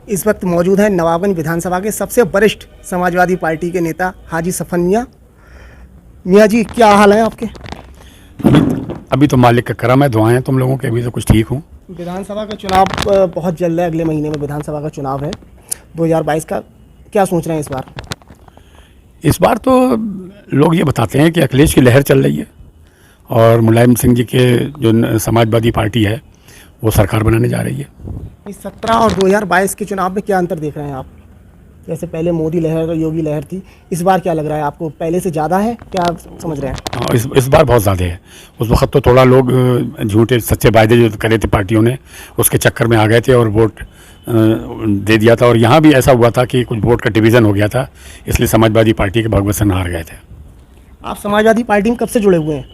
इस वक्त मौजूद हैं नवाबगंज विधानसभा के सबसे वरिष्ठ समाजवादी पार्टी के नेता हाजी सफन मियाँ। मियाँ जी, क्या हाल है आपके? अभी तो मालिक का करम है, दुआएं तुम लोगों के, अभी तो कुछ ठीक हूँ। विधानसभा का चुनाव बहुत जल्द है, अगले महीने में विधानसभा का चुनाव है 2022 का। क्या सोच रहे हैं इस बार? इस बार तो लोग ये बताते हैं कि अखिलेश की लहर चल रही है और मुलायम सिंह जी के जो समाजवादी पार्टी है वो सरकार बनाने जा रही है। इस 17 और 2022 के चुनाव में क्या अंतर देख रहे हैं आप? जैसे पहले मोदी लहर और योगी लहर थी, इस बार क्या लग रहा है आपको? पहले से ज़्यादा है, क्या आप समझ रहे हैं? इस बार बहुत ज़्यादा है। उस वक्त तो थोड़ा लोग झूठे सच्चे वायदे जो करे थे पार्टियों ने, उसके चक्कर में आ गए थे और वोट दे दिया था। और यहाँ भी ऐसा हुआ था कि कुछ वोट का डिवीज़न हो गया था, इसलिए समाजवादी पार्टी के भगवत सिंह हार गए थे। आप समाजवादी पार्टी में कब से जुड़े हुए हैं?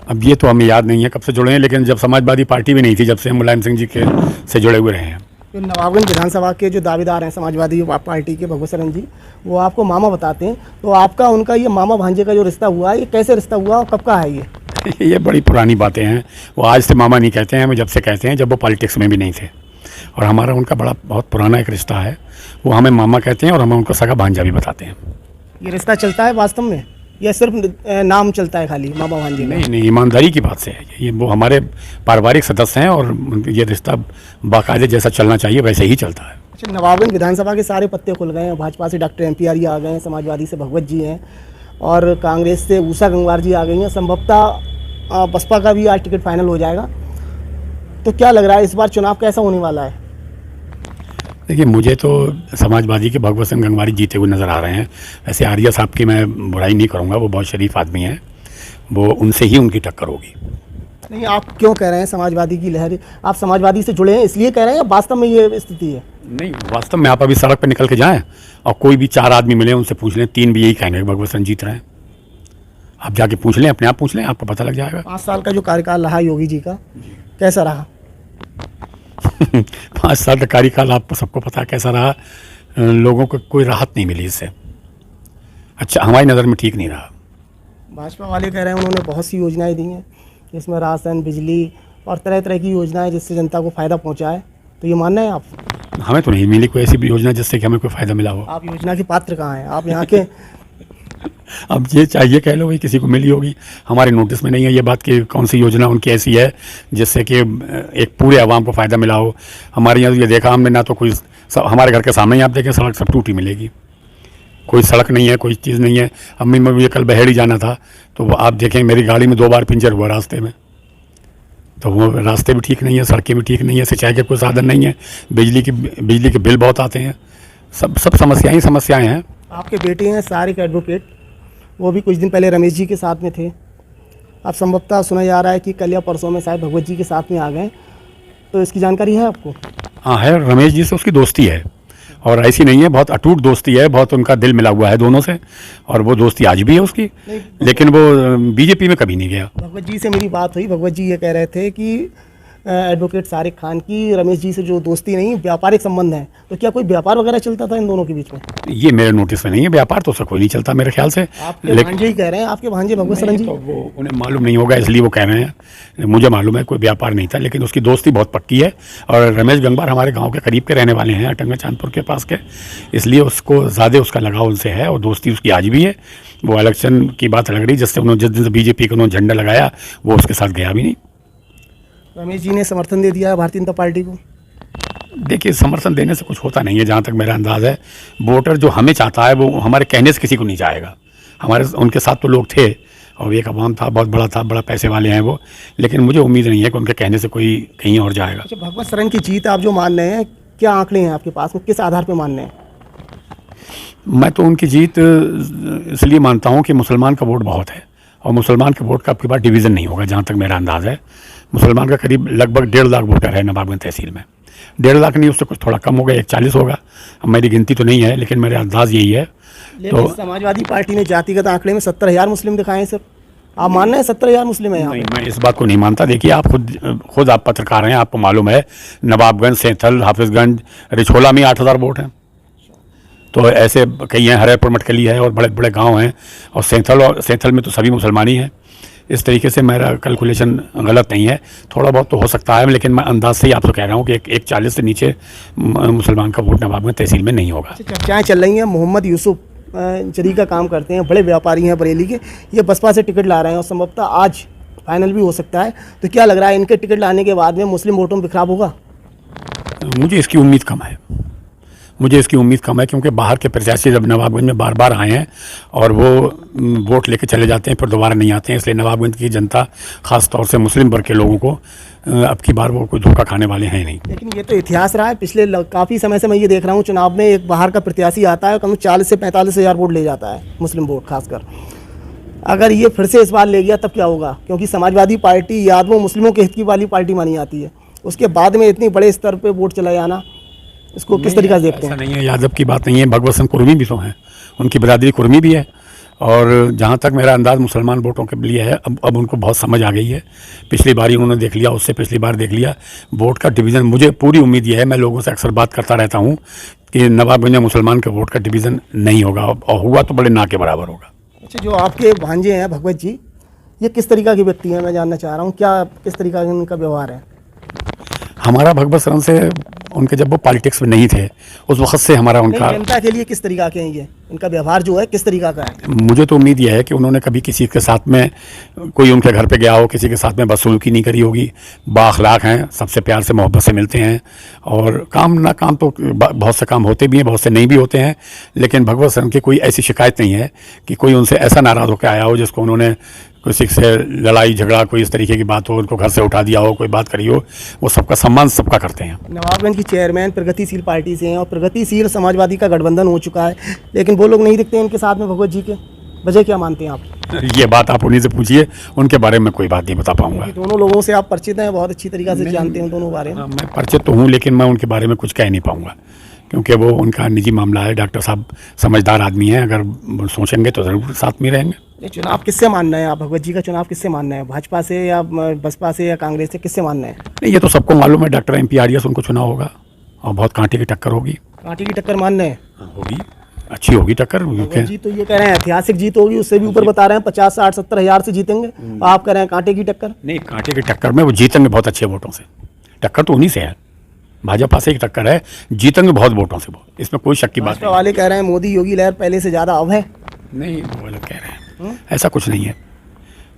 अब ये तो हमें याद नहीं है कब से जुड़े हैं, लेकिन जब समाजवादी पार्टी भी नहीं थी, जब से हम मुलायम सिंह जी के से जुड़े हुए रहे हैं। तो नवाबगंज विधानसभा के जो दावेदार हैं समाजवादी पार्टी के भगवत सिंह जी, वो आपको मामा बताते हैं, तो आपका उनका ये मामा भांजे का जो रिश्ता हुआ है, ये कैसे रिश्ता हुआ और कब का है ये? ये बड़ी पुरानी बातें हैं। वो आज से मामा नहीं कहते हैं, हमें जब से कहते हैं जब वो पॉलिटिक्स में भी नहीं थे। और हमारा उनका बहुत पुराना एक रिश्ता है। वो हमें मामा कहते हैं और हमें उनको सगा भांजा भी बताते हैं। ये रिश्ता चलता है वास्तव में या सिर्फ नाम चलता है खाली मामा भांजे? नहीं, ईमानदारी की बात से है ये। वो हमारे पारिवारिक सदस्य हैं और ये रिश्ता बाकायदे जैसा चलना चाहिए वैसे ही चलता है। अच्छा, नवाबगंज विधानसभा के सारे पत्ते खुल गए हैं। भाजपा से डॉक्टर MP आर्य आ गए हैं, समाजवादी से भगवत जी हैं और कांग्रेस से उषा गंगवार जी आ गई हैं। संभवतः बसपा का भी आज टिकट फाइनल हो जाएगा। तो क्या लग रहा है इस बार चुनाव कैसा होने वाला है? देखिए, मुझे तो समाजवादी के भगवत सिंह गंगवारी जीते हुए नज़र आ रहे हैं। वैसे आर्या साहब की मैं बुराई नहीं करूंगा, वो बहुत शरीफ आदमी हैं, वो उनसे ही उनकी टक्कर होगी। नहीं, आप क्यों कह रहे हैं समाजवादी की लहर? आप समाजवादी से जुड़े हैं इसलिए कह रहे हैं या वास्तव में ये स्थिति है? नहीं, वास्तव में आप अभी सड़क पर निकल के जाएं और कोई भी 4 आदमी मिले, उनसे पूछ लें, 3 भी यही कहेंगे भगवत सिंह जीत रहे हैं। आप जाके पूछ लें, अपने आप पूछ लें, आपको पता लग जाएगा। 5 साल का जो कार्यकाल रहा योगी जी का, कैसा रहा? 5 साल का कार्यकाल आपको सबको पता कैसा रहा। लोगों को कोई राहत नहीं मिली इससे। अच्छा, हमारी नज़र में ठीक नहीं रहा। भाजपा वाले कह रहे हैं उन्होंने बहुत सी योजनाएं दी हैं, इसमें राशन, बिजली और तरह तरह की योजनाएं जिससे जनता को फ़ायदा पहुंचा है। तो ये मानना है आप? हमें तो नहीं मिली कोई ऐसी भी योजना जिससे कि हमें कोई फ़ायदा मिला हो। आप योजना के पात्र कहाँ हैं? आप यहाँ के अब ये चाहिए कह लो भाई किसी को मिली होगी, हमारे नोटिस में नहीं है ये बात कि कौन सी योजना उनकी ऐसी है जिससे कि एक पूरे आवाम को फ़ायदा मिला हो। हमारे यहाँ तो ये देखा हमने, ना तो कोई हमारे घर के सामने ही आप देखें सड़क सब टूटी मिलेगी, कोई सड़क नहीं है, कोई चीज़ नहीं है। अम्मी में भी कल बहेड़ी जाना था तो आप देखें मेरी गाड़ी में 2 बार पंचर हुआ रास्ते में। तो वो रास्ते भी ठीक नहीं है, सड़कें भी ठीक नहीं है, सिंचाई के कोई साधन नहीं है, बिजली के बिल बहुत आते हैं। सब समस्याएँ हैं। आपके बेटे हैं सारिक एडवोकेट, वो भी कुछ दिन पहले रमेश जी के साथ में थे। अब संभवतः सुना जा रहा है कि कल या परसों में शायद भगवत जी के साथ में आ गए। तो इसकी जानकारी है आपको? हाँ है, रमेश जी से उसकी दोस्ती है और ऐसी नहीं है, बहुत अटूट दोस्ती है, बहुत उनका दिल मिला हुआ है दोनों से और वो दोस्ती आज भी है उसकी। लेकिन वो बीजेपी में कभी नहीं गया। भगवत जी से मेरी बात हुई, भगवत जी ये कह रहे थे कि एडवोकेट सारिक खान की रमेश जी से जो दोस्ती नहीं, व्यापारिक संबंध है। तो क्या कोई व्यापार वगैरह चलता था इन दोनों के बीच में? ये मेरे नोटिस में नहीं है, व्यापार तो उसका कोई नहीं चलता मेरे ख्याल से। आपके भांजे ही कह रहे हैं, आपके भांजे भगवत सिंह जी। तो वो उन्हें मालूम नहीं होगा इसलिए वो कह रहे हैं, मुझे मालूम है कोई व्यापार नहीं था, लेकिन उसकी दोस्ती बहुत पक्की है। और रमेश गंगवार हमारे गाँव के करीब के रहने वाले हैं, अटंगा चांदपुर के पास के, इसलिए उसको ज़्यादा उसका लगाव उनसे है और दोस्ती उसकी आज भी है। वो इलेक्शन की बात लग रही, जिससे उन्होंने जिस दिन से बीजेपी को उन्होंने झंडा लगाया वो उसके साथ गया भी नहीं। रमेश जी ने समर्थन दे दिया है भारतीय जनता पार्टी को? देखिए, समर्थन देने से कुछ होता नहीं है, जहाँ तक मेरा अंदाज़ है। वोटर जो हमें चाहता है वो हमारे कहने से किसी को नहीं चाहेगा। हमारे उनके साथ तो लोग थे और एक अवाम था, बहुत बड़ा था, बड़ा पैसे वाले हैं वो, लेकिन मुझे उम्मीद नहीं है कि उनके कहने से कोई कहीं और जाएगा। अच्छा, भगवत शरण की जीत आप जो मान रहे हैं, क्या आंकड़े हैं आपके पास में, किस आधार पर मान रहे हैं? मैं तो उनकी जीत इसलिए मानता हूँ कि मुसलमान का वोट बहुत है और मुसलमान के वोट का आपके पास डिवीज़न नहीं होगा, जहाँ तक मेरा अंदाज़ है। मुसलमान का करीब लगभग 1.5 लाख वोटर है नवाबगंज तहसील में। 1.5 लाख नहीं, उससे कुछ थोड़ा कम होगा, 140 होगा। अब मेरी गिनती तो नहीं है, लेकिन मेरा अंदाज़ यही है। तो समाजवादी पार्टी ने जातिगत आंकड़े में 70,000 मुस्लिम दिखाए हैं सर। आप मान रहे हैं 70,000 मुस्लिम है यहाँ? नहीं, मैं इस बात को नहीं मानता। देखिए, आप खुद आप पत्रकार हैं, आपको मालूम है नवाबगंज, सैंथल, हाफिजगंज, रिछोला में 8,000 वोट हैं। तो ऐसे कई हैं, हरिपुर मटकली है और बड़े बड़े गांव हैं। और सैंथल में तो सभी मुसलमान ही हैं। इस तरीके से मेरा कैलकुलेशन गलत नहीं है, थोड़ा बहुत तो हो सकता है, लेकिन मैं अंदाज से ही आपसे कह रहा हूँ कि एक 40 से नीचे मुसलमान का वोट नवाबगंज तहसील में नहीं होगा। चर्चाएँ चल रही हैं मोहम्मद यूसुफ जरी का काम करते हैं, बड़े व्यापारी हैं बरेली के, ये बसपा से टिकट ला रहे हैं और संभवतः आज फाइनल भी हो सकता है। तो क्या लग रहा है इनके टिकट लाने के बाद में मुस्लिम वोटों में बिखराव होगा? मुझे इसकी उम्मीद कम है, क्योंकि बाहर के प्रत्याशी जब नवाबगंज में बार बार आए हैं और वो वोट लेके चले जाते हैं फिर दोबारा नहीं आते हैं, इसलिए नवाबगंज की जनता खास तौर से मुस्लिम वर्ग के लोगों को अब की बार वो कोई धोखा खाने वाले हैं नहीं। लेकिन ये तो इतिहास रहा है, पिछले काफ़ी समय से मैं ये देख रहा हूँ चुनाव में एक बाहर का प्रत्याशी आता है कम 40 से 45 हज़ार वोट ले जाता है, मुस्लिम वोट खासकर। अगर ये फिर से इस बार ले गया तब क्या होगा? क्योंकि समाजवादी पार्टी यादवों मुस्लिमों के हित की वाली पार्टी मानी जाती है, उसके बाद में इतनी बड़े स्तर पर वोट चला जाना, इसको किस तरीके से देखते हैं? ऐसा नहीं है, यादव की बात नहीं है, भगवत सिंह कुर्मी भी तो हैं, उनकी बिरादरी कुर्मी भी है। और जहाँ तक मेरा अंदाज़ मुसलमान वोटों के लिए है, अब उनको बहुत समझ आ गई है। पिछली बार ही उन्होंने देख लिया, उससे पिछली बार देख लिया, वोट का डिवीज़न मुझे पूरी उम्मीद ये है, मैं लोगों से अक्सर बात करता रहता हूँ कि नवाबगंज में मुसलमान के वोट का डिवीज़न नहीं होगा, और हुआ तो बड़े ना के बराबर होगा। अच्छा, जो आपके भांजे हैं भगवत जी, ये किस तरीका के व्यक्ति हैं, मैं जानना चाह रहा हूँ, क्या किस तरीका का उनका व्यवहार है? हमारा भगवत शरण से उनके जब वो पॉलिटिक्स में नहीं थे उस वक्त से हमारा उनका जनता के लिए किस तरीका के हैं ये, इनका व्यवहार जो है किस तरीका का है? मुझे तो उम्मीद यह है कि उन्होंने कभी किसी के साथ में, कोई उनके घर पे गया हो, किसी के साथ में बदसलूकी नहीं करी होगी, बाअखलाक हैं, सबसे प्यार से मोहब्बत से मिलते हैं, और काम ना काम तो बहुत से काम होते भी हैं, बहुत से नहीं भी होते हैं, लेकिन भगवत शरण की कोई ऐसी शिकायत नहीं है कि कोई उनसे ऐसा नाराज़ होकर आया हो जिसको उन्होंने किसी से लड़ाई झगड़ा कोई इस तरीके की बात हो, उनको घर से उठा दिया हो, कोई बात करी हो। वो सबका सम्मान सबका करते हैं। नवाबगंज की चेयरमैन प्रगतिशील पार्टी से हैं और प्रगतिशील समाजवादी का गठबंधन हो चुका है, लेकिन वो लोग नहीं दिखते इनके साथ में भगवत जी के, वजह क्या मानते हैं आप? ये बात आप उन्हीं से पूछिए, उनके बारे में कोई बात नहीं बता पाऊंगा। दोनों लोगों से आप परिचित हैं, बहुत अच्छी तरीके से जानते हैं दोनों बारे में। मैं परिचित तो हूँ, लेकिन मैं उनके बारे में कुछ कह नहीं पाऊंगा, क्योंकि वो उनका निजी मामला है। डॉक्टर साहब समझदार आदमी हैं, अगर सोचेंगे तो ज़रूर साथ में रहेंगे। ये चुनाव किससे मानना है आप, भगवत जी का चुनाव किससे मानना है, भाजपा से या बसपा से या कांग्रेस से, किससे मानना है? नहीं, ये तो सबको मालूम है, डॉक्टर MP आरियस उनको चुनाव होगा और बहुत कांटे की टक्कर होगी। कांटे की टक्कर मानना है? होगी, अच्छी होगी टक्कर। जी तो ये कह रहे हैं ऐतिहासिक जीत होगी, उससे भी ऊपर बता रहे हैं 50, 60, 70 हज़ार से जीतेंगे, आप कह रहे हैं कांटे की टक्कर? नहीं, कांटे की टक्कर में वो जीतेंगे बहुत अच्छे वोटों से, टक्कर तो उन्हीं से है, भाजपा से एक टक्कर है, जीतेंगे बहुत वोटों से वो, इसमें कोई शक की बात नहीं। वाले कह रहे हैं मोदी योगी लहर पहले से ज़्यादा अब है। नहीं, वो गलत कह रहे हैं, ऐसा कुछ नहीं है,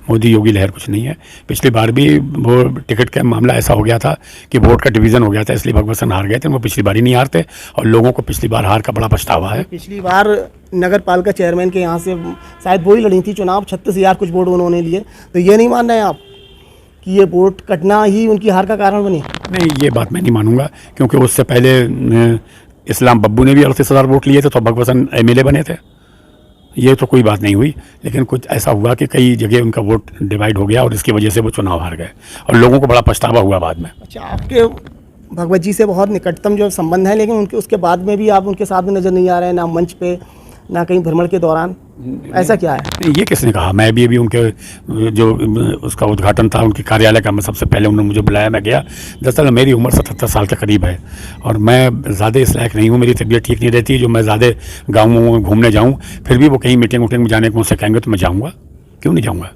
मोदी योगी लहर कुछ नहीं है। पिछली बार भी वो टिकट का मामला ऐसा हो गया था कि वोट का डिवीज़न हो गया था, इसलिए भगवत सिंह हार गए थे। वो पिछली बार ही नहीं हारते और लोगों को पिछली बार हार का बड़ा पछतावा है। पिछली बार नगर पालिका चेयरमैन के यहाँ से शायद वही लड़ी थी चुनाव, 36 हज़ार कुछ वोट उन्होंने लिए, तो ये नहीं मान रहे हैं आप कि ये वोट कटना ही उनकी हार का कारण बने? नहीं, ये बात मैं नहीं मानूंगा, क्योंकि उससे पहले इस्लाम बब्बू ने भी 38,000 वोट लिए थे तो भगवत सिंह MLA बने थे। ये तो कोई बात नहीं हुई, लेकिन कुछ ऐसा हुआ कि कई जगह उनका वोट डिवाइड हो गया और इसकी वजह से वो चुनाव हार गए और लोगों को बड़ा पछतावा हुआ बाद में। अच्छा, आपके भगवत जी से बहुत निकटतम जो संबंध है, लेकिन उनके उसके बाद में भी आप उनके साथ में नज़र नहीं आ रहे हैं, ना मंच पे ना कहीं भ्रमण के दौरान, ऐसा क्या है? ये किसने कहा? मैं भी अभी उनके जो उसका उद्घाटन था उनके कार्यालय का, मैं सबसे पहले उन्होंने मुझे बुलाया, मैं गया। दरअसल मेरी उम्र 77 साल के करीब है और मैं ज़्यादा इस लायक नहीं हूँ, मेरी तबीयत ठीक नहीं रहती है जो मैं ज़्यादा गाँवों में घूमने जाऊँ। फिर भी वो कहीं मीटिंग वूटिंग में जाने को मुझसे कहेंगे तो मैं जाऊँगा, क्यों नहीं जाऊँगा।